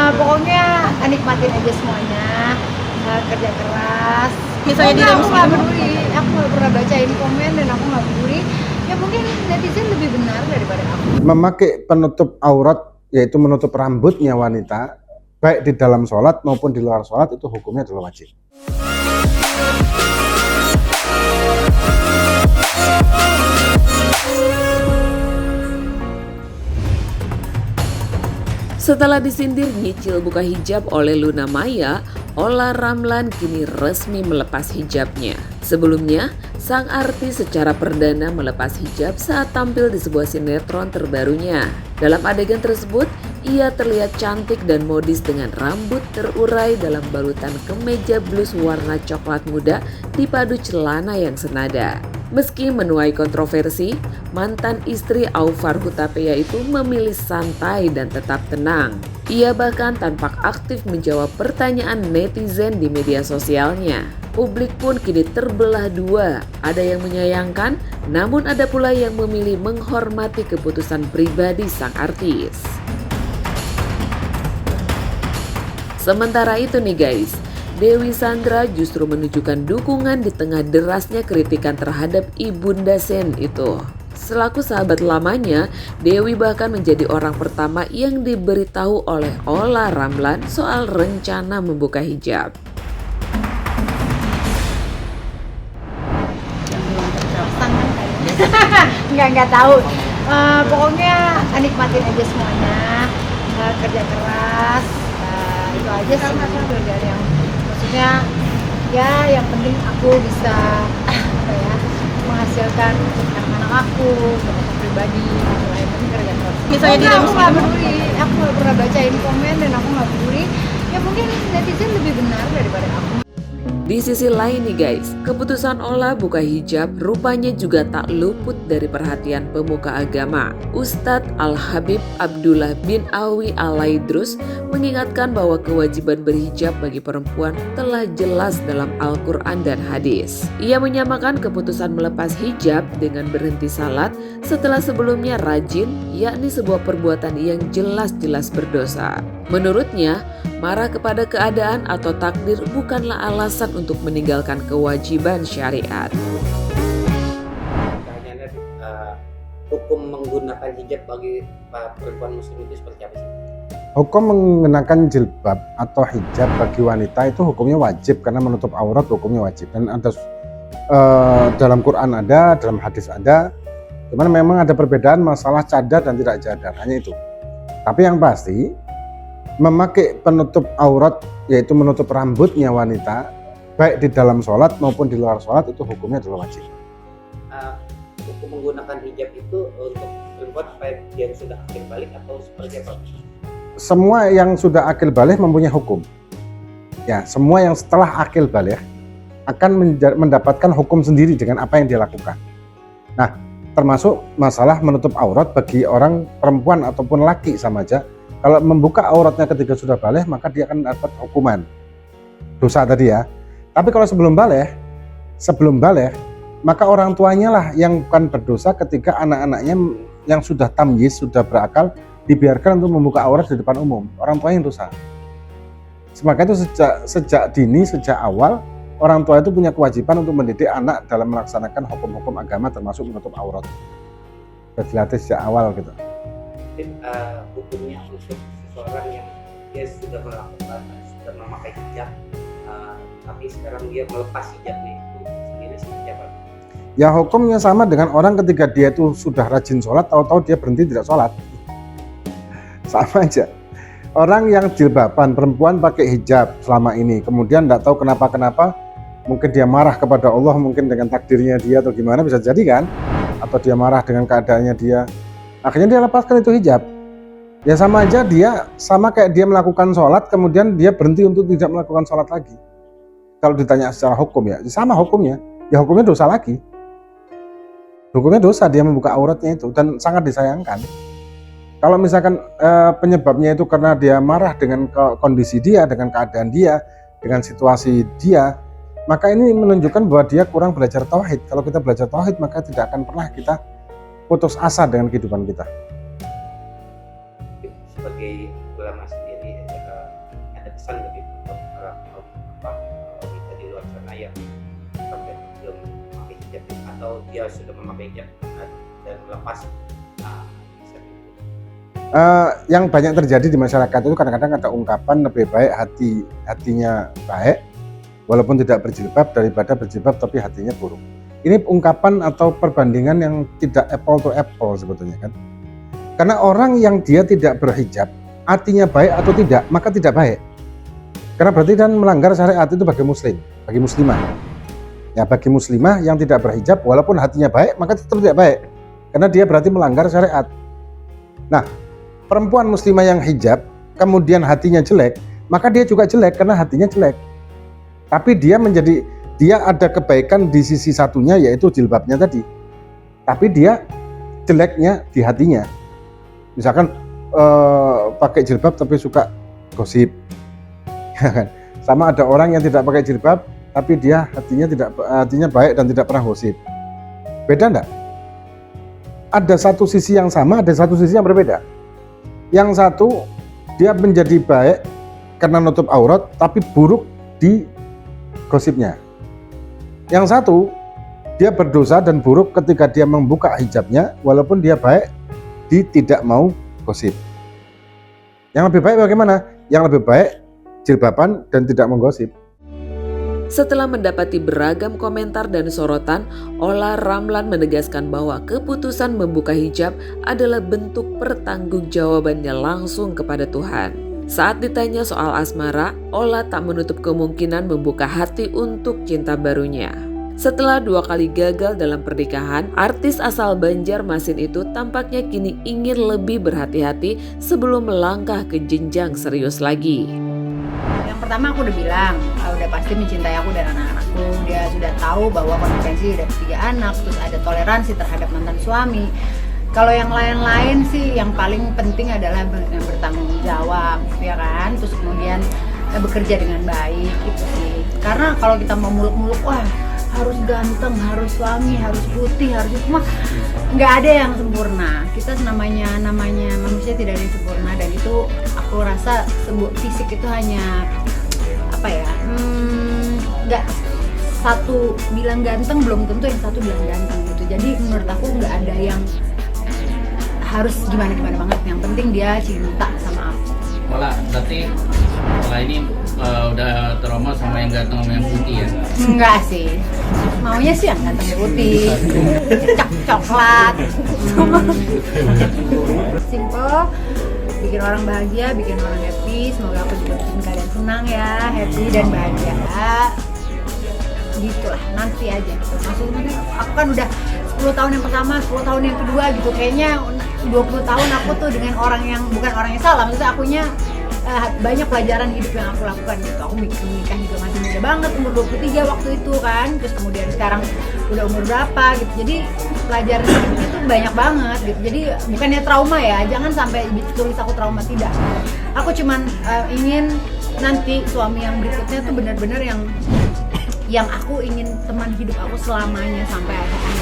Pokoknya nikmatin aja semuanya, kerja keras. Misalnya di aku nggak peduli, aku nggak pernah bacain komen dan aku nggak peduli. Ya mungkin netizen lebih benar daripada aku. Memakai penutup aurat, yaitu menutup rambutnya wanita, baik di dalam sholat maupun di luar sholat, itu hukumnya adalah wajib. Setelah disindir nyicil buka hijab oleh Luna Maya, Olla Ramlan kini resmi melepas hijabnya. Sebelumnya, sang artis secara perdana melepas hijab saat tampil di sebuah sinetron terbarunya. Dalam adegan tersebut, ia terlihat cantik dan modis dengan rambut terurai dalam balutan kemeja blus warna coklat muda dipadu celana yang senada. Meski menuai kontroversi, mantan istri Aufar Hutapea itu memilih santai dan tetap tenang. Ia bahkan tampak aktif menjawab pertanyaan netizen di media sosialnya. Publik pun kini terbelah dua, ada yang menyayangkan, namun ada pula yang memilih menghormati keputusan pribadi sang artis. Sementara itu nih guys, Dewi Sandra justru menunjukkan dukungan di tengah derasnya kritikan terhadap Ibunda Sen itu. Selaku sahabat lamanya, Dewi bahkan menjadi orang pertama yang diberitahu oleh Olla Ramlan soal rencana membuka hijab. Nggak tahu. Pokoknya nikmatin aja semuanya, kerja keras, itu aja sih dari yang maksudnya ya yang penting aku bisa menghasilkan untuk anak-anak aku, untuk aku pribadi, yang penting kerja keras. Misalnya aku nggak peduli, aku nggak pernah bacain komen dan aku nggak peduli. Ya mungkin netizen lebih benar daripada aku. Di sisi lain nih guys, keputusan Olla buka hijab rupanya juga tak luput dari perhatian pemuka agama. Ustadz Al-Habib Abdullah bin Alwi Al-Laidrus mengingatkan bahwa kewajiban berhijab bagi perempuan telah jelas dalam Al-Quran dan hadis. Ia menyamakan keputusan melepas hijab dengan berhenti salat setelah sebelumnya rajin, yakni sebuah perbuatan yang jelas-jelas berdosa. Menurutnya, marah kepada keadaan atau takdir bukanlah alasan untuk meninggalkan kewajiban syariat. Pertanyaannya, hukum menggunakan hijab bagi perempuan muslim itu seperti apa sih? Hukum mengenakan jilbab atau hijab bagi wanita itu hukumnya wajib, karena menutup aurat hukumnya wajib. Dan ada dalam Quran ada, dalam hadis ada, cuman memang ada perbedaan masalah cadar dan tidak cadar, hanya itu. Tapi yang pasti, memakai penutup aurat, yaitu menutup rambutnya wanita, baik di dalam sholat maupun di luar sholat, itu hukumnya adalah wajib. Hukum menggunakan hijab itu untuk perempuan baik yang sudah akil balik atau seperti apa? Semua yang sudah akil balik mempunyai hukum. Ya, semua yang setelah akil balik akan mendapatkan hukum sendiri dengan apa yang dia lakukan. Nah, termasuk masalah menutup aurat bagi orang perempuan ataupun laki sama aja. Kalau membuka auratnya ketika sudah balik, maka dia akan dapat hukuman dosa tadi ya. Tapi kalau sebelum balik, maka orang tuanya lah yang bukan berdosa ketika anak-anaknya yang sudah tamyiz, sudah berakal, dibiarkan untuk membuka aurat di depan umum. Orang tuanya yang dosa. Maka itu sejak dini, sejak awal, orang tua itu punya kewajiban untuk mendidik anak dalam melaksanakan hukum-hukum agama, termasuk menutup aurat. Sudah dilatih sejak awal gitu. Hukumnya untuk seseorang yang dia sudah memakai hijab, tapi sekarang dia melepas hijabnya itu sendiri seperti apa? Ya hukumnya sama dengan orang ketika dia itu sudah rajin sholat, tahu-tahu dia berhenti tidak sholat. Sama aja. Orang yang jilbaban, perempuan pakai hijab selama ini, kemudian tidak tahu kenapa, mungkin dia marah kepada Allah, mungkin dengan takdirnya dia atau gimana, bisa jadi kan? Atau dia marah dengan keadaannya dia, akhirnya dia lepaskan itu hijab. Ya sama aja, dia sama kayak dia melakukan sholat kemudian dia berhenti untuk tidak melakukan sholat lagi. Kalau ditanya secara hukum ya sama hukumnya, ya hukumnya dosa lagi. Hukumnya dosa dia membuka auratnya itu, dan sangat disayangkan. Kalau misalkan penyebabnya itu karena dia marah dengan kondisi dia, dengan keadaan dia, dengan situasi dia, maka ini menunjukkan bahwa dia kurang belajar tauhid. Kalau kita belajar tauhid, maka tidak akan pernah kita putus asa dengan kehidupan kita. Sebagai ulama sendiri, ada pesan begitu untuk para wanita di luar sana yang sampai belum memakai hijab atau dia sudah memakai hijab dan melepas pesan itu? Yang banyak terjadi di masyarakat itu kadang-kadang ada ungkapan lebih baik hatinya baik walaupun tidak berjilbab daripada berjilbab tapi hatinya buruk. Ini ungkapan atau perbandingan yang tidak apple to apple sebetulnya kan. Karena orang yang dia tidak berhijab, hatinya baik atau tidak, maka tidak baik. Karena berarti dan melanggar syariat itu bagi muslim, bagi muslimah. Ya, bagi muslimah yang tidak berhijab walaupun hatinya baik, maka tetap tidak baik. Karena dia berarti melanggar syariat. Nah, perempuan muslimah yang hijab kemudian hatinya jelek, maka dia juga jelek karena hatinya jelek. Tapi dia ada kebaikan di sisi satunya yaitu jilbabnya tadi. Tapi dia jeleknya di hatinya. Misalkan pakai jilbab tapi suka gosip. Sama ada orang yang tidak pakai jilbab tapi dia hatinya baik dan tidak pernah gosip. Beda enggak? Ada satu sisi yang sama, ada satu sisi yang berbeda. Yang satu dia menjadi baik karena nutup aurat tapi buruk di gosipnya. Yang satu dia berdosa dan buruk ketika dia membuka hijabnya walaupun dia baik di tidak mau gosip. Yang lebih baik bagaimana? Yang lebih baik jilbaban dan tidak menggosip. Setelah mendapati beragam komentar dan sorotan, Olla Ramlan menegaskan bahwa keputusan membuka hijab adalah bentuk pertanggungjawabannya langsung kepada Tuhan. Saat ditanya soal asmara, Olla tak menutup kemungkinan membuka hati untuk cinta barunya. Setelah 2 kali gagal dalam pernikahan, artis asal Banjarmasin itu tampaknya kini ingin lebih berhati-hati sebelum melangkah ke jenjang serius lagi. Yang pertama aku udah bilang, udah pasti mencintai aku dan anak-anakku. Dia sudah tahu bahwa konsekuensi udah 3 anak, terus ada toleransi terhadap mantan suami. Kalau yang lain-lain sih yang paling penting adalah yang bertanggung jawab, ya kan? Terus kemudian bekerja dengan baik gitu sih. Karena kalau kita mau muluk-muluk, wah harus ganteng, harus suami, harus putih, harus itu mah nggak ada yang sempurna. Kita namanya manusia tidak ada yang sempurna dan itu aku rasa sebuah fisik itu hanya apa ya? Nggak satu bilang ganteng belum tentu yang satu bilang ganteng gitu. Jadi menurut aku nggak ada yang harus gimana banget, yang penting dia cinta sama aku. Malah berarti setelah ini udah trauma sama yang ganteng sama yang putih ya? Enggak sih, maunya sih yang ganteng putih, coklat, simple, bikin orang bahagia, bikin orang happy. Semoga aku juga bikin kalian senang ya, happy dan bahagia. Gitulah, nanti aja. Maksudnya aku kan udah 10 tahun yang pertama, 10 tahun yang kedua gitu. Kayaknya 20 tahun aku tuh dengan orang yang bukan orang yang salah. Maksudnya akunya banyak pelajaran hidup yang aku lakukan gitu. Aku menikah juga masih muda banget, umur 23 waktu itu kan. Terus kemudian sekarang udah umur berapa gitu. Jadi pelajaran hidup itu banyak banget gitu. Jadi bukannya trauma ya, jangan sampai tulis aku trauma, tidak. Aku cuman ingin nanti suami yang berikutnya tuh benar-benar yang aku ingin teman hidup aku selamanya sampai akhir.